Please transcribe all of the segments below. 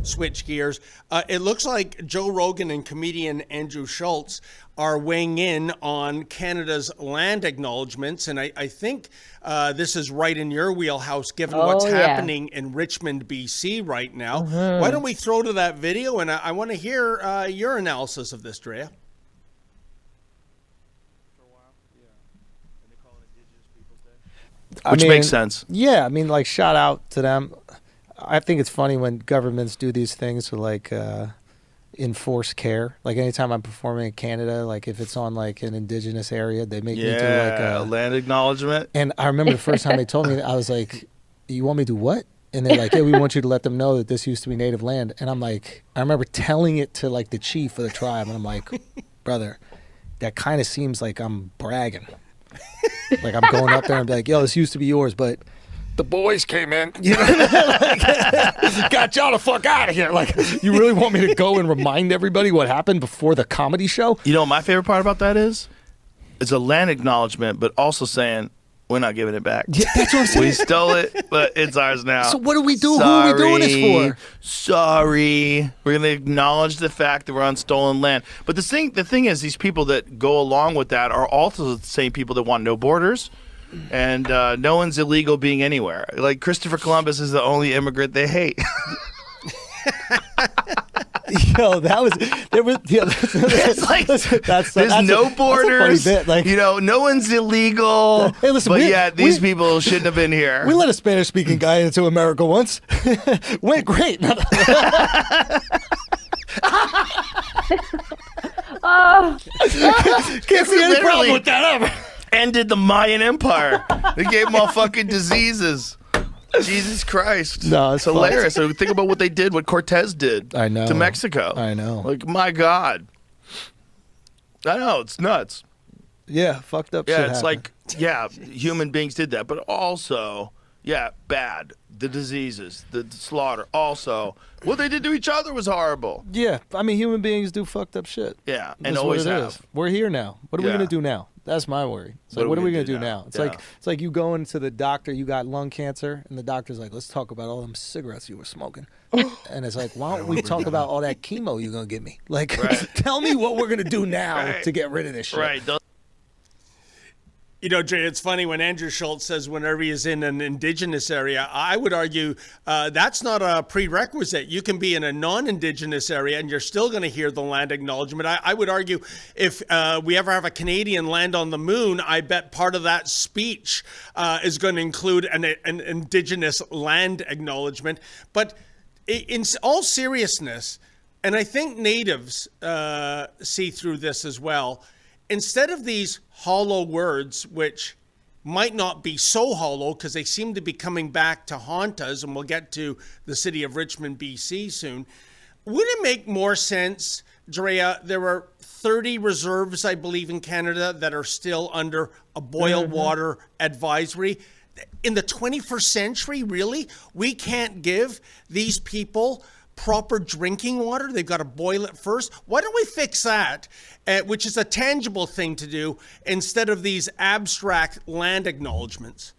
switch gears. It looks like Joe Rogan and comedian Andrew Schulz are weighing in on Canada's land acknowledgements. And I think this is right in your wheelhouse, given what's happening in Richmond, BC right now. Why don't we throw to that video? And I want to hear your analysis of this, Drea. Which makes sense. Yeah, I mean, like, shout out to them. I think it's funny when governments do these things to, like, enforce care. Like, anytime I'm performing in Canada, like, if it's on, like, an indigenous area, they make me do, like, a land acknowledgement. And I remember the first time they told me, I was like, you want me to do what? And they're like, yeah, we want you to let them know that this used to be native land. And I'm like, I remember telling it to, like, the chief of the tribe, and I'm like, brother, that kind of seems like I'm bragging. Like, I'm going up there and be like, yo, this used to be yours, but the boys came in, you know, like, got y'all the fuck out of here. Like, you really want me to go and remind everybody what happened before the comedy show? You know what my favorite part about that is? It's a land acknowledgement, but also saying, we're not giving it back. Yeah, that's what I'm saying. We stole it, but it's ours now. So what do we do? Sorry, who are we doing this for? Sorry. We're going to acknowledge the fact that we're on stolen land. But the thing is, these people that go along with that are also the same people that want no borders and no one's illegal being anywhere. Like, Christopher Columbus is the only immigrant they hate. Yo, it's like there's no borders. That's a funny bit. Like, you know, no one's illegal. Hey, listen, but yet these people shouldn't have been here. We let a Spanish-speaking guy into America once. Went great. Can't see any problem with that ever. Ended the Mayan Empire. They gave them all fucking diseases. Jesus Christ. No, it's hilarious. So think about what they did, what Cortez did to Mexico. I know. Like, my God. I know, it's nuts. Yeah, fucked up shit it's happened. like, human beings did that. But also, bad. The diseases, the slaughter. Also, what they did to each other was horrible. Yeah, I mean, human beings do fucked up shit. Yeah, and That's always what it have. is. We're here now. What are we going to do now? That's my worry. It's like, what are we gonna do now? It's like you going to the doctor, you got lung cancer, and the doctor's like, let's talk about all them cigarettes you were smoking. And it's like, why don't we talk about all that chemo you're gonna give me? Like, tell me what we're gonna do now to get rid of this shit. Right. You know, Jay, it's funny when Andrew Schulz says whenever he's in an indigenous area, I would argue that's not a prerequisite. You can be in a non-indigenous area and you're still going to hear the land acknowledgement. I would argue if we ever have a Canadian land on the moon, I bet part of that speech is going to include an indigenous land acknowledgement. But in all seriousness, and I think natives see through this as well, instead of these hollow words, which might not be so hollow because they seem to be coming back to haunt us, and we'll get to the city of Richmond, BC soon, would it make more sense, Drea, there are 30 reserves, I believe, in Canada that are still under a boil water advisory. In the 21st century, really? We can't give these people proper drinking water? They've got to boil it first. Why don't we fix that, which is a tangible thing to do, instead of these abstract land acknowledgements?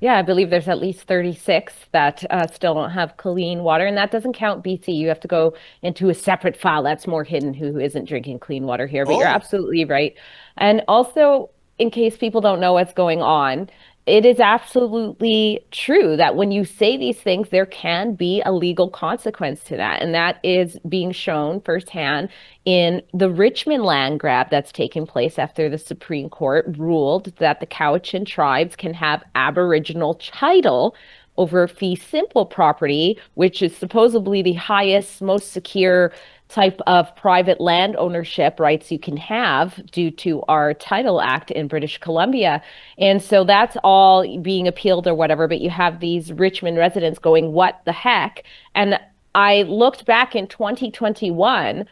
Yeah, I believe there's at least 36 that still don't have clean water, and that doesn't count BC. You have to go into a separate file that's more hidden who isn't drinking clean water here, but you're absolutely right. And also, in case people don't know what's going on, it is absolutely true that when you say these things, there can be a legal consequence to that. And that is being shown firsthand in the Richmond land grab that's taken place after the Supreme Court ruled that the Cowichan tribes can have Aboriginal title over fee simple property, which is supposedly the highest, most secure type of private land ownership rights you can have due to our Title Act in British Columbia. And so that's all being appealed or whatever, but you have these Richmond residents going, what the heck? And I looked back in 2021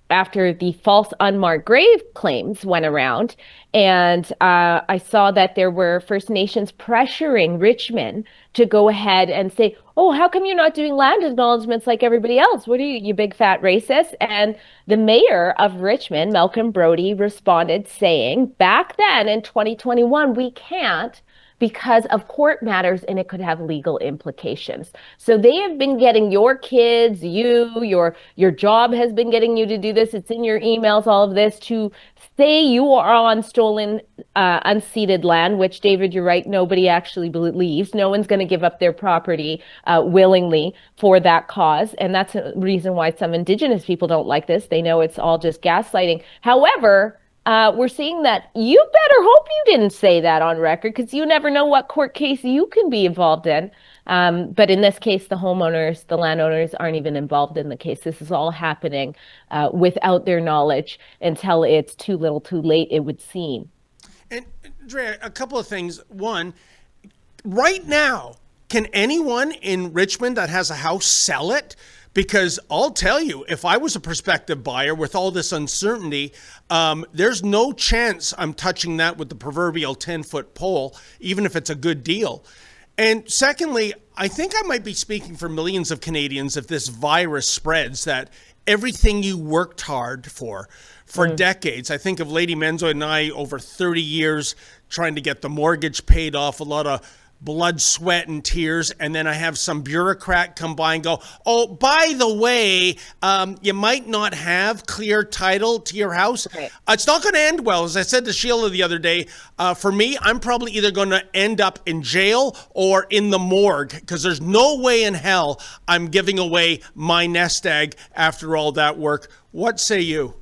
after the false unmarked grave claims went around, and I saw that there were First Nations pressuring Richmond to go ahead and say, oh, how come you're not doing land acknowledgements like everybody else? What are you big fat racist? And the mayor of Richmond, Malcolm Brody, responded saying, back then in 2021, we can't, because of court matters, and it could have legal implications. So they have been getting your kids, your job has been getting you to do this. It's in your emails, all of this, to say you are on stolen, unceded land, which, David, you're right, nobody actually believes. No one's going to give up their property willingly for that cause. And that's a reason why some Indigenous people don't like this. They know it's all just gaslighting. However, we're seeing that you better hope you didn't say that on record, because you never know what court case you can be involved in. But in this case, the homeowners, the landowners aren't even involved in the case. This is all happening without their knowledge until it's too little too late, it would seem. And Drea, a couple of things. One, right now, can anyone in Richmond that has a house sell it? Because I'll tell you, if I was a prospective buyer with all this uncertainty, there's no chance I'm touching that with the proverbial 10-foot pole, even if it's a good deal. And secondly, I think I might be speaking for millions of Canadians if this virus spreads, that everything you worked hard for decades. I think of Lady Menzo and I over 30 years trying to get the mortgage paid off, a lot of blood, sweat, and tears. And then I have some bureaucrat come by and go, oh, by the way, you might not have clear title to your house. Right. It's not going to end well. As I said to Sheila the other day, for me, I'm probably either going to end up in jail or in the morgue, because there's no way in hell I'm giving away my nest egg after all that work. What say you?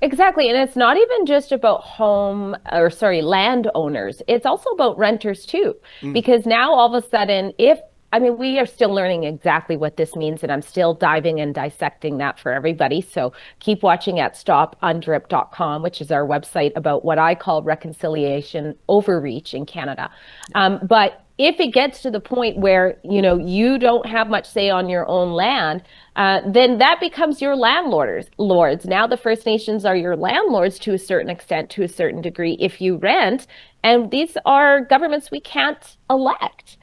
Exactly. And it's not even just about landowners. It's also about renters too. Because now all of a sudden, we are still learning exactly what this means, and I'm still diving and dissecting that for everybody. So keep watching at stopundrip.com, which is our website about what I call reconciliation overreach in Canada. But if it gets to the point where, you don't have much say on your own land, then that becomes your lords. Now the First Nations are your landlords to a certain extent, to a certain degree, if you rent. And these are governments we can't elect.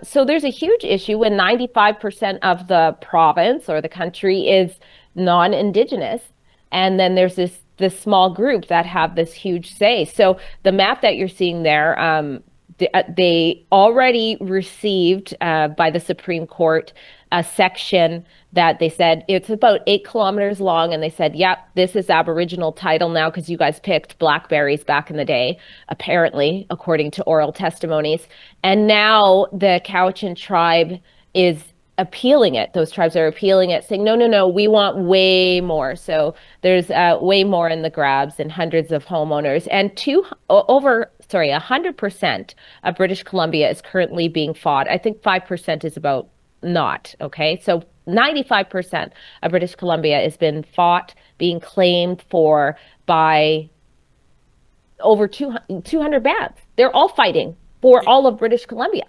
So there's a huge issue when 95% of the province or the country is non-Indigenous. And then there's this small group that have this huge say. So the map that you're seeing there, they already received by the Supreme Court a section that they said it's about 8 kilometers long, and they said, yep, this is Aboriginal title now because you guys picked blackberries back in the day, apparently, according to oral testimonies. And now the Cowichan tribe is appealing it. Those tribes are appealing it, saying, no, we want way more. So there's way more in the grabs, and hundreds of homeowners. And 100% of British Columbia is currently being fought. I think 5% is about not, okay? So 95% of British Columbia has been fought, being claimed for by over 200 bands. They're all fighting for all of British Columbia.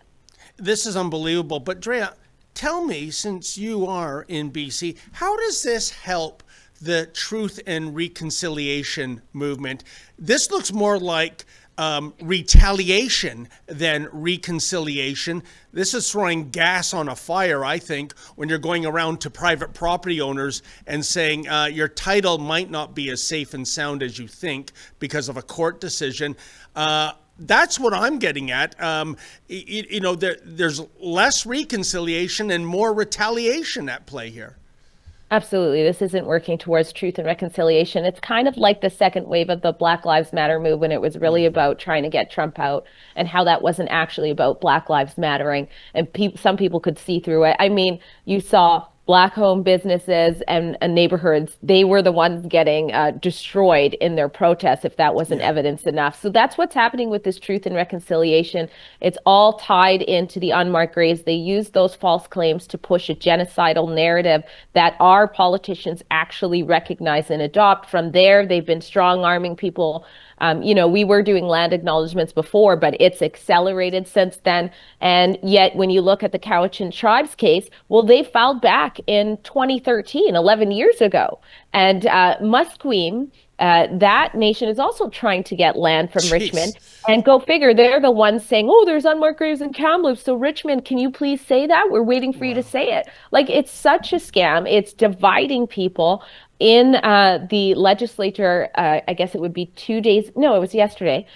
This is unbelievable. But Drea, tell me, since you are in BC, how does this help the truth and reconciliation movement? This looks more like retaliation than reconciliation. This is throwing gas on a fire, I think, when you're going around to private property owners and saying your title might not be as safe and sound as you think because of a court decision. That's what I'm getting at. There's less reconciliation and more retaliation at play here. Absolutely. This isn't working towards truth and reconciliation. It's kind of like the second wave of the Black Lives Matter movement when it was really about trying to get Trump out, and how that wasn't actually about Black Lives Mattering. And some people could see through it. I mean, you saw Black home businesses and neighborhoods, they were the ones getting destroyed in their protests if that wasn't evidence enough. So that's what's happening with this truth and reconciliation. It's all tied into the unmarked graves. They use those false claims to push a genocidal narrative that our politicians actually recognize and adopt. From there, they've been strong arming people. We were doing land acknowledgements before, but it's accelerated since then. And yet when you look at the Cowichan tribes case, well, they filed back in 2013, 11 years ago. And Musqueam, that nation is also trying to get land from Richmond. And go figure, they're the ones saying, oh, there's unmarked graves in Kamloops. So Richmond, can you please say that? We're waiting for you to say it. Like, it's such a scam. It's dividing people. In the legislature, I guess it would be 2 days. No, it was yesterday.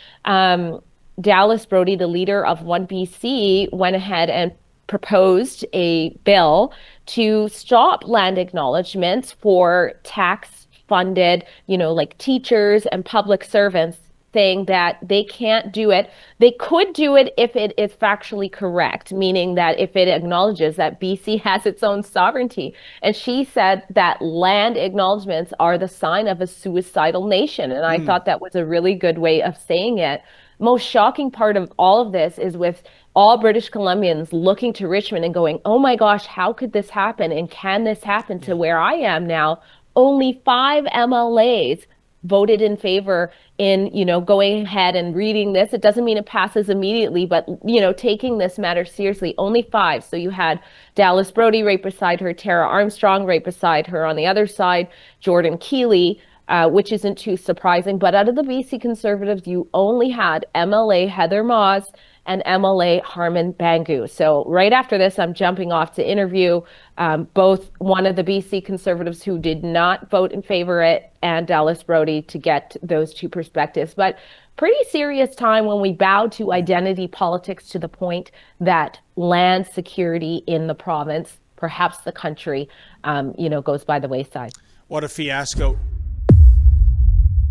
Dallas Brody, the leader of One BC, went ahead and proposed a bill to stop land acknowledgements for tax funded, like teachers and public servants, saying that they can't do it. They could do it if it is factually correct, meaning that if it acknowledges that BC has its own sovereignty. And she said that land acknowledgements are the sign of a suicidal nation. And I thought that was a really good way of saying it. Most shocking part of all of this is with all British Columbians looking to Richmond and going, oh my gosh, how could this happen? And can this happen to where I am now? Only 5 MLAs voted in favor in, going ahead and reading this. It doesn't mean it passes immediately, but, taking this matter seriously. Only 5. So you had Dallas Brody right beside her, Tara Armstrong right beside her on the other side, Jordan Keeley, which isn't too surprising. But out of the BC Conservatives, you only had MLA Heather Moss and MLA Harman Bangu. So right after this, I'm jumping off to interview both one of the BC Conservatives who did not vote in favor of it and Dallas Brody to get those two perspectives. But pretty serious time when we bow to identity politics to the point that land security in the province, perhaps the country, goes by the wayside. What a fiasco.